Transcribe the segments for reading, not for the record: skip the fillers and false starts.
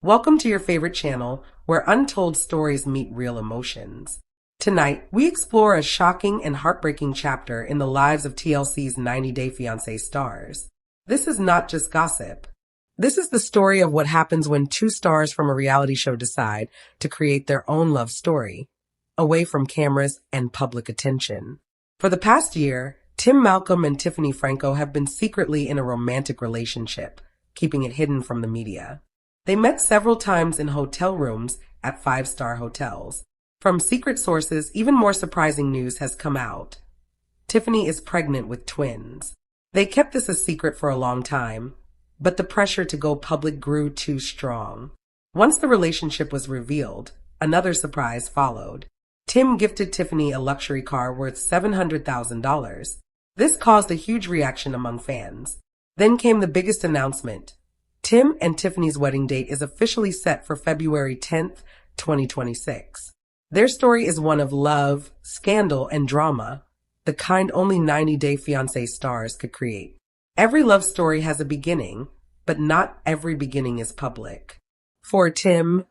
Welcome to your favorite channel, where untold stories meet real emotions. Tonight, we explore a shocking and heartbreaking chapter in the lives of TLC's 90 Day Fiancé stars. This is not just gossip. This is the story of what happens when two stars from a reality show decide to create their own love story, away from cameras and public attention. For the past year, Tim Malcolm and Tiffany Franco have been secretly in a romantic relationship, keeping it hidden from the media. They met several times in hotel rooms at five-star hotels. From secret sources, even more surprising news has come out. Tiffany is pregnant with twins. They kept this a secret for a long time, but the pressure to go public grew too strong. Once the relationship was revealed, another surprise followed. Tim gifted Tiffany a luxury car worth $700,000. This caused a huge reaction among fans. Then came the biggest announcement. Tim and Tiffany's wedding date is officially set for February 10th, 2026. Their story is one of love, scandal, and drama, the kind only 90 Day Fiancé stars could create. Every love story has a beginning, but not every beginning is public. For Tim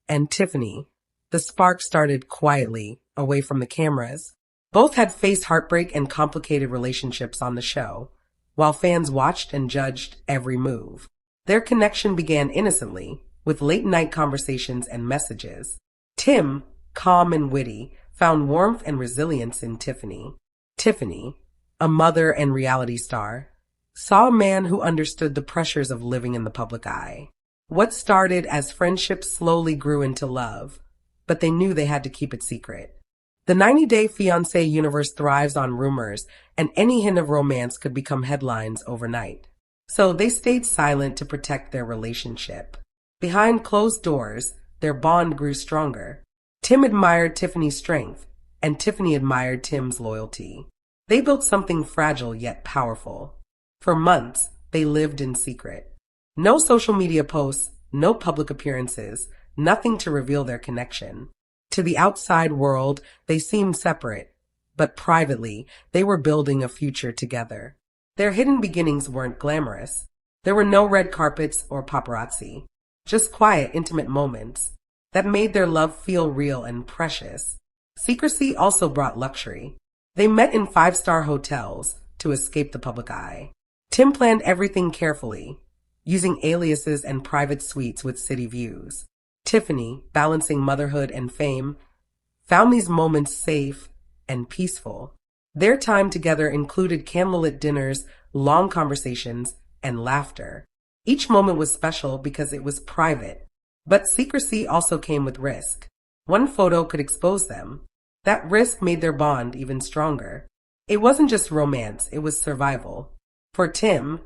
and Tiffany, the spark started quietly, away from the cameras. Both had faced heartbreak and complicated relationships on the show, while fans watched and judged every move. Their connection began innocently, with late-night conversations and messages. Tim, calm and witty, found warmth and resilience in Tiffany. Tiffany, a mother and reality star, saw a man who understood the pressures of living in the public eye. What started as friendship slowly grew into love, but they knew they had to keep it secret. The 90 Day Fiancé universe thrives on rumors, and any hint of romance could become headlines overnight. So they stayed silent to protect their relationship. Behind closed doors, their bond grew stronger. Tim admired Tiffany's strength, and Tiffany admired Tim's loyalty. They built something fragile yet powerful. For months, they lived in secret. No social media posts, no public appearances, nothing to reveal their connection. To the outside world, they seemed separate, but privately, they were building a future together. Their hidden beginnings weren't glamorous. There were no red carpets or paparazzi, just quiet, intimate moments that made their love feel real and precious. Secrecy also brought luxury. They met in five-star hotels to escape the public eye. Tim planned everything carefully, using aliases and private suites with city views. Tiffany, balancing motherhood and fame, found these moments safe and peaceful. Their time together included candlelit dinners, long conversations, and laughter. Each moment was special because it was private, but secrecy also came with risk. One photo could expose them. That risk made their bond even stronger. It wasn't just romance, it was survival. For Tim,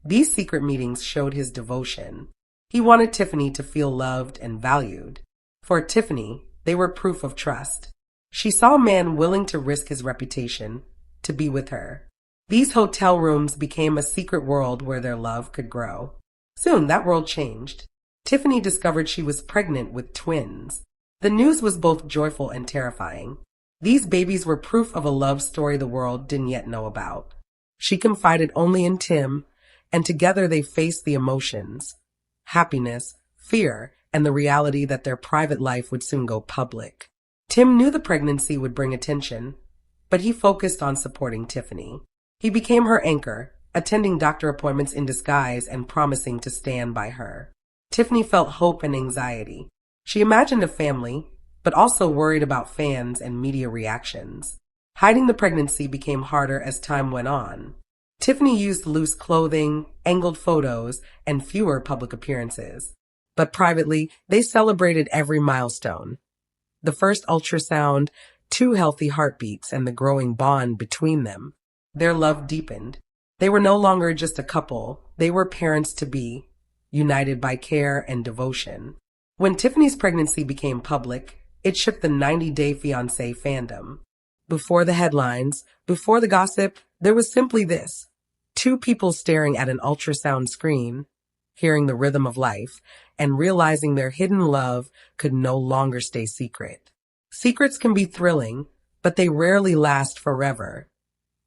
these secret meetings showed his devotion. He wanted Tiffany to feel loved and valued. For Tiffany, they were proof of trust. She saw a man willing to risk his reputation to be with her. These hotel rooms became a secret world where their love could grow. Soon, that world changed. Tiffany discovered she was pregnant with twins. The news was both joyful and terrifying. These babies were proof of a love story the world didn't yet know about. She confided only in Tim, and together they faced the emotions, happiness, fear, and the reality that their private life would soon go public. Tim knew the pregnancy would bring attention, but he focused on supporting Tiffany. He became her anchor, attending doctor appointments in disguise and promising to stand by her. Tiffany felt hope and anxiety. She imagined a family, but also worried about fans and media reactions. Hiding the pregnancy became harder as time went on. Tiffany used loose clothing, angled photos, and fewer public appearances. But privately, they celebrated every milestone. The first ultrasound, 2 healthy heartbeats, and the growing bond between them. Their love deepened. They were no longer just a couple, they were parents-to-be, united by care and devotion. When Tiffany's pregnancy became public, it shook the 90 Day Fiancé fandom. Before the headlines, before the gossip, there was simply this: 2 people staring at an ultrasound screen, hearing the rhythm of life, and realizing their hidden love could no longer stay secret. Secrets can be thrilling, but they rarely last forever.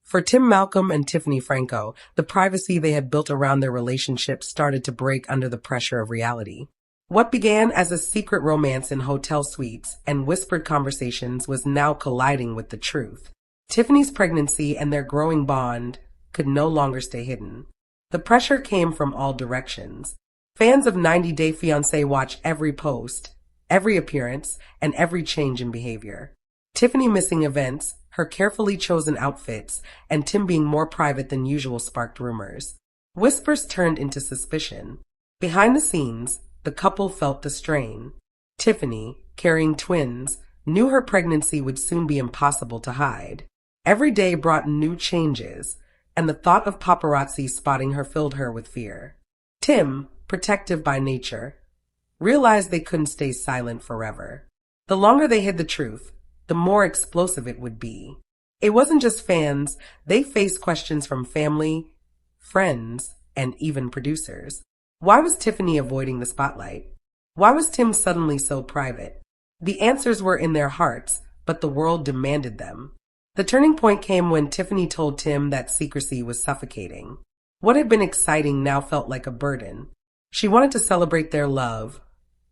For Tim Malcolm and Tiffany Franco, the privacy they had built around their relationship started to break under the pressure of reality. What began as a secret romance in hotel suites and whispered conversations was now colliding with the truth. Tiffany's pregnancy and their growing bond could no longer stay hidden. The pressure came from all directions. Fans of 90 Day Fiancé watch every post, every appearance, and every change in behavior. Tiffany missing events, her carefully chosen outfits, and Tim being more private than usual sparked rumors. Whispers turned into suspicion. Behind the scenes, the couple felt the strain. Tiffany, carrying twins, knew her pregnancy would soon be impossible to hide. Every day brought new changes, and the thought of paparazzi spotting her filled her with fear. Tim, protective by nature, realized they couldn't stay silent forever. The longer they hid the truth, the more explosive it would be. It wasn't just fans, they faced questions from family, friends, and even producers. Why was Tiffany avoiding the spotlight? Why was Tim suddenly so private? The answers were in their hearts, but the world demanded them. The turning point came when Tiffany told Tim that secrecy was suffocating. What had been exciting now felt like a burden. She wanted to celebrate their love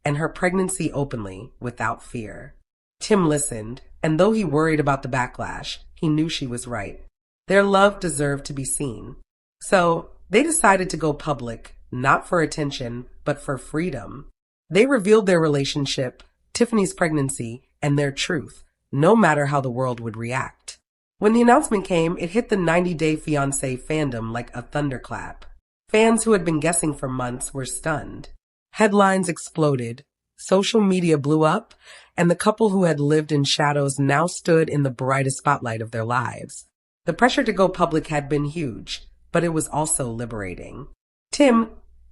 and her pregnancy openly, without fear. Tim listened, and though he worried about the backlash, he knew she was right. Their love deserved to be seen. So, they decided to go public, not for attention, but for freedom. They revealed their relationship, Tiffany's pregnancy, and their truth, no matter how the world would react. When the announcement came, it hit the 90 Day Fiancé fandom like a thunderclap. Fans who had been guessing for months were stunned. Headlines exploded, social media blew up, and the couple who had lived in shadows now stood in the brightest spotlight of their lives. The pressure to go public had been huge, but it was also liberating. Tim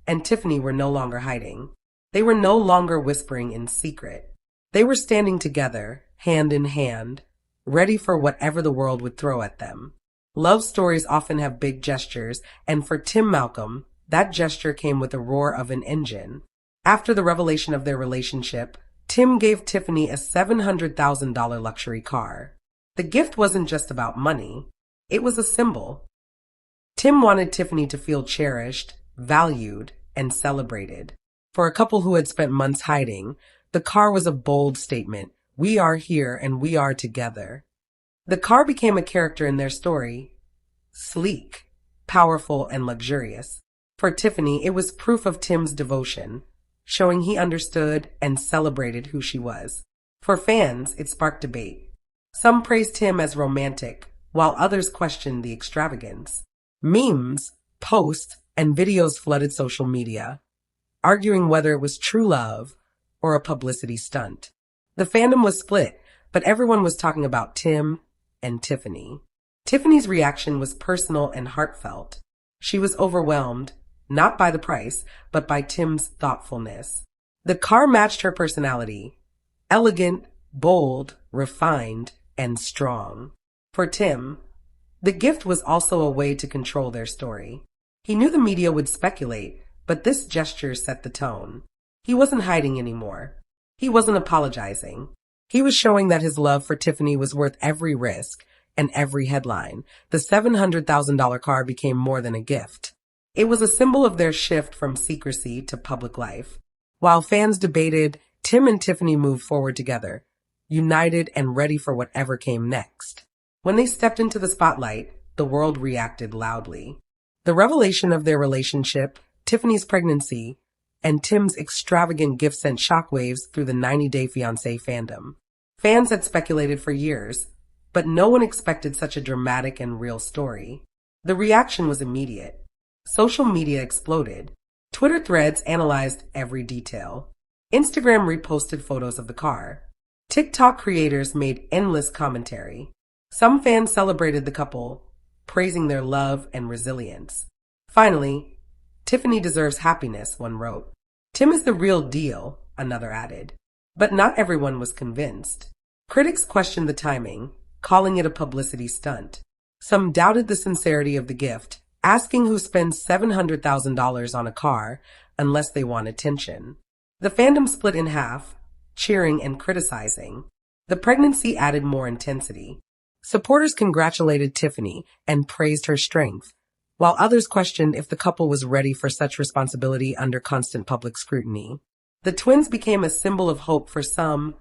and Tiffany were no longer hiding. They were no longer whispering in secret. They were standing together, hand in hand, ready for whatever the world would throw at them. Love stories often have big gestures, and for Tim Malcolm, that gesture came with the roar of an engine. After the revelation of their relationship, Tim gave Tiffany a $700,000 luxury car. The gift wasn't just about money. It was a symbol. Tim wanted Tiffany to feel cherished, valued, and celebrated. For a couple who had spent months hiding, the car was a bold statement. We are here and we are together. The car became a character in their story. Sleek, powerful, and luxurious. For Tiffany, it was proof of Tim's devotion, showing he understood and celebrated who she was. For fans, it sparked debate. Some praised him as romantic, while others questioned the extravagance. Memes, posts, and videos flooded social media, arguing whether it was true love or a publicity stunt. The fandom was split, but everyone was talking about Tim and Tiffany. Tiffany's reaction was personal and heartfelt. She was overwhelmed, not by the price, but by Tim's thoughtfulness. The car matched her personality. Elegant, bold, refined, and strong. For Tim, the gift was also a way to control their story. He knew the media would speculate, but this gesture set the tone. He wasn't hiding anymore. He wasn't apologizing. He was showing that his love for Tiffany was worth every risk and every headline. The $700,000 car became more than a gift. It was a symbol of their shift from secrecy to public life. While fans debated, Tim and Tiffany moved forward together, united and ready for whatever came next. When they stepped into the spotlight, the world reacted loudly. The revelation of their relationship, Tiffany's pregnancy, and Tim's extravagant gift sent shockwaves through the 90 Day Fiancé fandom. Fans had speculated for years, but no one expected such a dramatic and real story. The reaction was immediate. Social media exploded. Twitter threads analyzed every detail. Instagram reposted photos of the car. TikTok creators made endless commentary. Some fans celebrated the couple, praising their love and resilience. Finally, Tiffany deserves happiness, one wrote. Tim is the real deal, another added. But not everyone was convinced. Critics questioned the timing, calling it a publicity stunt. Some doubted the sincerity of the gift, asking who spends $700,000 on a car unless they want attention. The fandom split in half, cheering and criticizing. The pregnancy added more intensity. Supporters congratulated Tiffany and praised her strength, while others questioned if the couple was ready for such responsibility under constant public scrutiny. The twins became a symbol of hope for some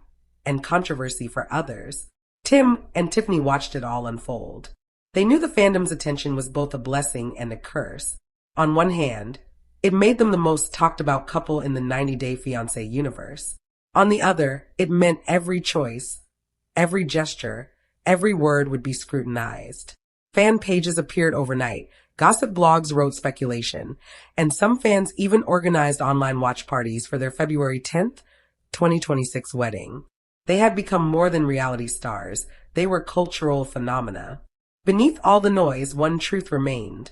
and controversy for others. Tim and Tiffany watched it all unfold. They knew the fandom's attention was both a blessing and a curse. On one hand, it made them the most talked about couple in the 90-Day Fiancé universe. On the other, it meant every choice, every gesture, every word would be scrutinized. Fan pages appeared overnight, gossip blogs wrote speculation, and some fans even organized online watch parties for their February 10th, 2026 wedding. They had become more than reality stars. They were cultural phenomena. Beneath all the noise, one truth remained.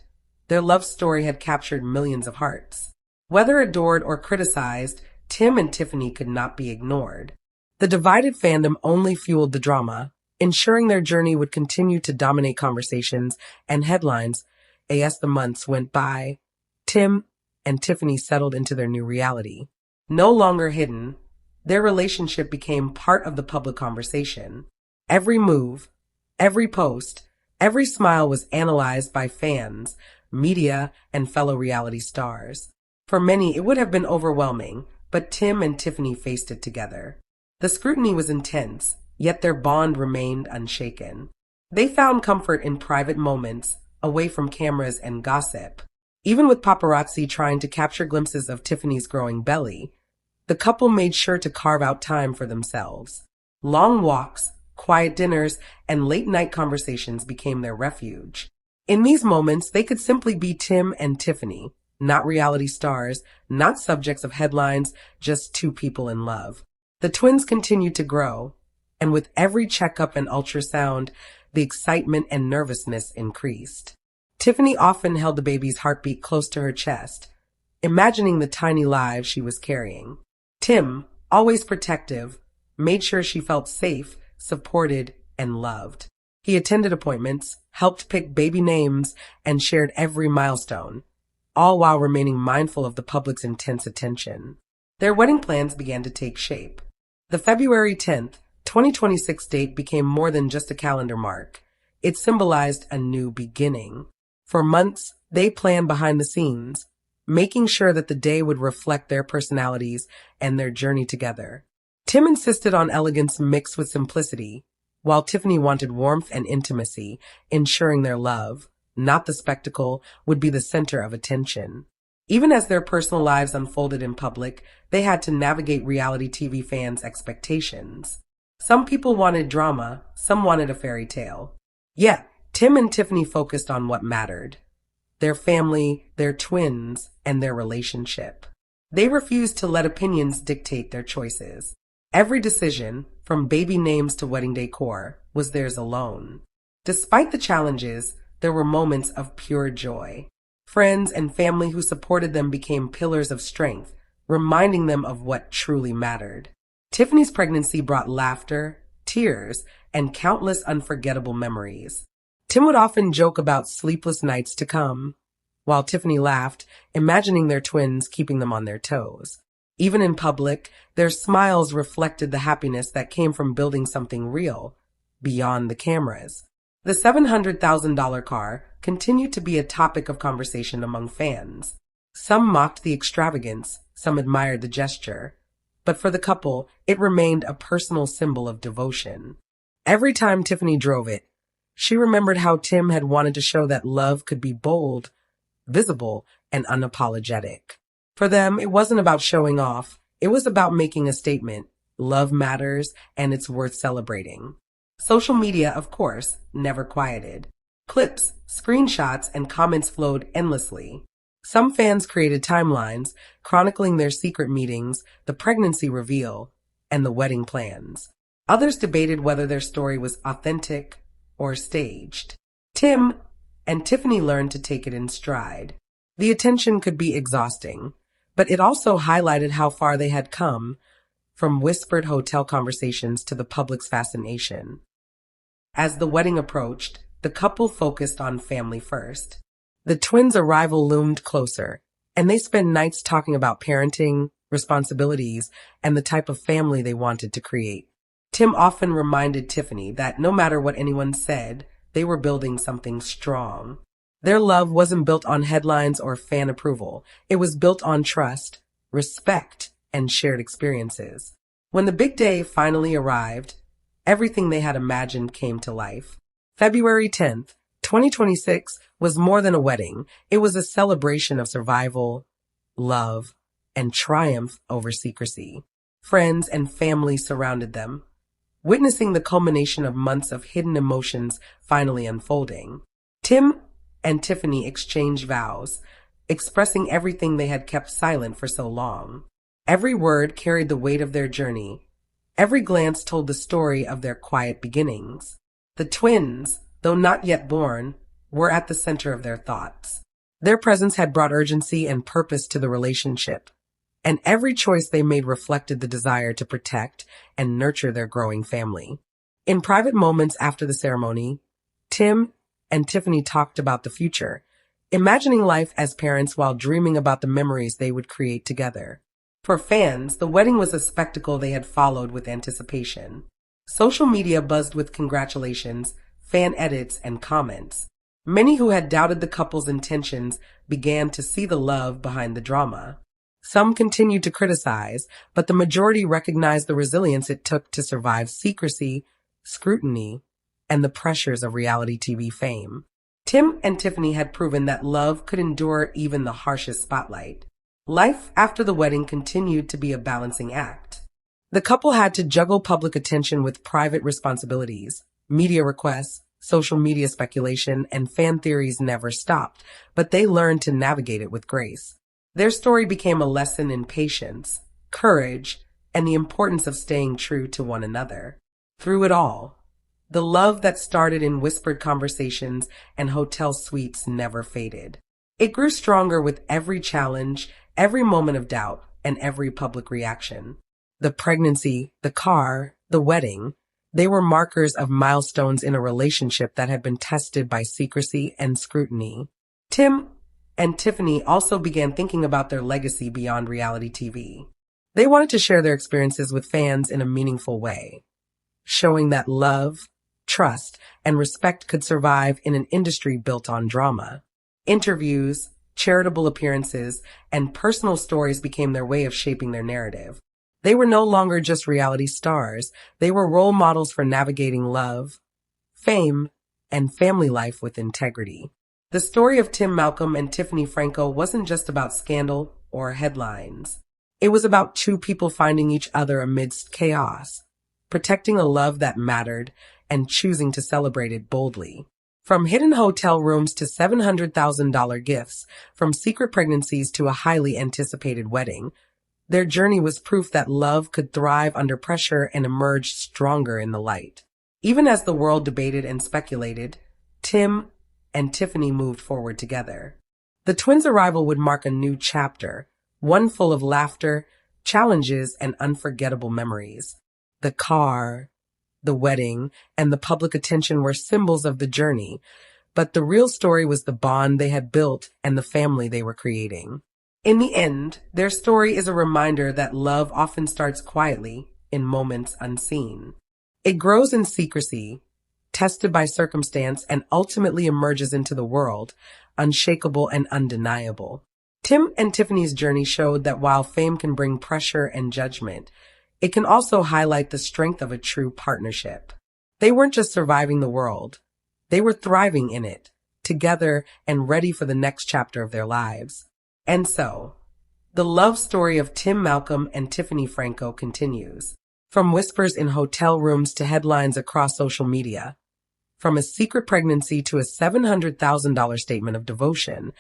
Their love story had captured millions of hearts. Whether adored or criticized, Tim and Tiffany could not be ignored. The divided fandom only fueled the drama, ensuring their journey would continue to dominate conversations and headlines. As the months went by, Tim and Tiffany settled into their new reality. No longer hidden, their relationship became part of the public conversation. Every move, every post, every smile was analyzed by fans, media, and fellow reality stars. For many, it would have been overwhelming, but Tim and Tiffany faced it together. The scrutiny was intense, yet their bond remained unshaken. They found comfort in private moments, away from cameras and gossip. Even with paparazzi trying to capture glimpses of Tiffany's growing belly, the couple made sure to carve out time for themselves. Long walks, quiet dinners, and late-night conversations became their refuge. In these moments, they could simply be Tim and Tiffany, not reality stars, not subjects of headlines, just two people in love. The twins continued to grow, and with every checkup and ultrasound, the excitement and nervousness increased. Tiffany often held the baby's heartbeat close to her chest, imagining the tiny lives she was carrying. Tim, always protective, made sure she felt safe, supported, and loved. He attended appointments, helped pick baby names, and shared every milestone, all while remaining mindful of the public's intense attention. Their wedding plans began to take shape. The February 10th, 2026 date became more than just a calendar mark. It symbolized a new beginning. For months, they planned behind the scenes, making sure that the day would reflect their personalities and their journey together. Tim insisted on elegance mixed with simplicity, while Tiffany wanted warmth and intimacy, ensuring their love, not the spectacle, would be the center of attention. Even as their personal lives unfolded in public, they had to navigate reality TV fans' expectations. Some people wanted drama, some wanted a fairy tale. Yet, Tim and Tiffany focused on what mattered: their family, their twins, and their relationship. They refused to let opinions dictate their choices. Every decision, from baby names to wedding decor, was theirs alone. Despite the challenges, there were moments of pure joy. Friends and family who supported them became pillars of strength, reminding them of what truly mattered. Tiffany's pregnancy brought laughter, tears, and countless unforgettable memories. Tim would often joke about sleepless nights to come, while Tiffany laughed, imagining their twins keeping them on their toes. Even in public, their smiles reflected the happiness that came from building something real, beyond the cameras. The $700,000 car continued to be a topic of conversation among fans. Some mocked the extravagance, some admired the gesture. But for the couple, it remained a personal symbol of devotion. Every time Tiffany drove it, she remembered how Tim had wanted to show that love could be bold, visible, and unapologetic. For them, it wasn't about showing off. It was about making a statement. Love matters, and it's worth celebrating. Social media, of course, never quieted. Clips, screenshots, and comments flowed endlessly. Some fans created timelines, chronicling their secret meetings, the pregnancy reveal, and the wedding plans. Others debated whether their story was authentic or staged. Tim and Tiffany learned to take it in stride. The attention could be exhausting, but it also highlighted how far they had come, from whispered hotel conversations to the public's fascination. As the wedding approached, the couple focused on family first. The twins' arrival loomed closer, and they spent nights talking about parenting, responsibilities, and the type of family they wanted to create. Tim often reminded Tiffany that no matter what anyone said, they were building something strong. Their love wasn't built on headlines or fan approval. It was built on trust, respect, and shared experiences. When the big day finally arrived, everything they had imagined came to life. February 10th, 2026 was more than a wedding. It was a celebration of survival, love, and triumph over secrecy. Friends and family surrounded them, witnessing the culmination of months of hidden emotions finally unfolding. Tim and Tiffany exchanged vows, expressing everything they had kept silent for so long. Every word carried the weight of their journey. Every glance told the story of their quiet beginnings. The twins, though not yet born, were at the center of their thoughts. Their presence had brought urgency and purpose to the relationship, and every choice they made reflected the desire to protect and nurture their growing family. In private moments after the ceremony, Tim and Tiffany talked about the future, imagining life as parents while dreaming about the memories they would create together. For fans, the wedding was a spectacle they had followed with anticipation. Social media buzzed with congratulations, fan edits, and comments. Many who had doubted the couple's intentions began to see the love behind the drama. Some continued to criticize, but the majority recognized the resilience it took to survive secrecy, scrutiny, and the pressures of reality TV fame. Tim and Tiffany had proven that love could endure even the harshest spotlight. Life after the wedding continued to be a balancing act. The couple had to juggle public attention with private responsibilities. Media requests, social media speculation, and fan theories never stopped, but they learned to navigate it with grace. Their story became a lesson in patience, courage, and the importance of staying true to one another. Through it all, the love that started in whispered conversations and hotel suites never faded. It grew stronger with every challenge, every moment of doubt, and every public reaction. The pregnancy, the car, the wedding, they were markers of milestones in a relationship that had been tested by secrecy and scrutiny. Tim and Tiffany also began thinking about their legacy beyond reality TV. They wanted to share their experiences with fans in a meaningful way, showing that love, trust, and respect could survive in an industry built on drama. Interviews, charitable appearances, and personal stories became their way of shaping their narrative. They were no longer just reality stars. They were role models for navigating love, fame, and family life with integrity. The story of Tim Malcolm and Tiffany Franco wasn't just about scandal or headlines. It was about two people finding each other amidst chaos, protecting a love that mattered, and choosing to celebrate it boldly. From hidden hotel rooms to $700,000 gifts, from secret pregnancies to a highly anticipated wedding, their journey was proof that love could thrive under pressure and emerge stronger in the light. Even as the world debated and speculated, Tim and Tiffany moved forward together. The twins' arrival would mark a new chapter, one full of laughter, challenges, and unforgettable memories. The car, the wedding, and the public attention were symbols of the journey, but the real story was the bond they had built and the family they were creating. In the end, their story is a reminder that love often starts quietly, in moments unseen. It grows in secrecy, tested by circumstance, and ultimately emerges into the world, unshakable and undeniable. Tim and Tiffany's journey showed that while fame can bring pressure and judgment, it can also highlight the strength of a true partnership. They weren't just surviving the world. They were thriving in it, together and ready for the next chapter of their lives. And so, the love story of Tim Malcolm and Tiffany Franco continues. From whispers in hotel rooms to headlines across social media, from a secret pregnancy to a $700,000 statement of devotion,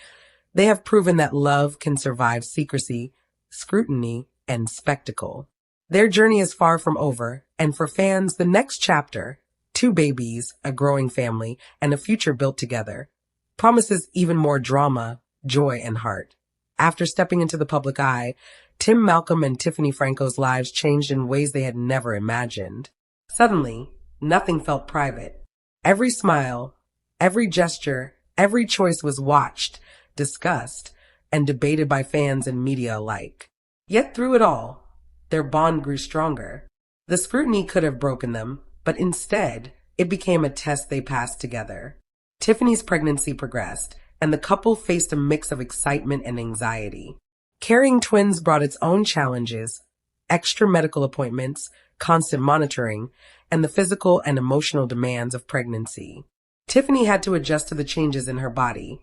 they have proven that love can survive secrecy, scrutiny, and spectacle. Their journey is far from over, and for fans, the next chapter, two babies, a growing family, and a future built together, promises even more drama, joy, and heart. After stepping into the public eye, Tim Malcolm and Tiffany Franco's lives changed in ways they had never imagined. Suddenly, nothing felt private. Every smile, every gesture, every choice was watched, discussed, and debated by fans and media alike. Yet through it all, their bond grew stronger. The scrutiny could have broken them, but instead, it became a test they passed together. Tiffany's pregnancy progressed, and the couple faced a mix of excitement and anxiety. Carrying twins brought its own challenges: extra medical appointments, constant monitoring, and the physical and emotional demands of pregnancy. Tiffany had to adjust to the changes in her body,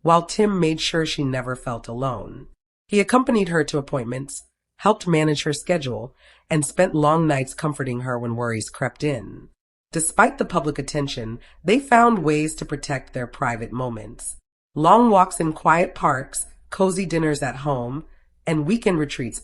while Tim made sure she never felt alone. He accompanied her to appointments, helped manage her schedule, and spent long nights comforting her when worries crept in. Despite the public attention, they found ways to protect their private moments. Long walks in quiet parks, cozy dinners at home, and weekend retreats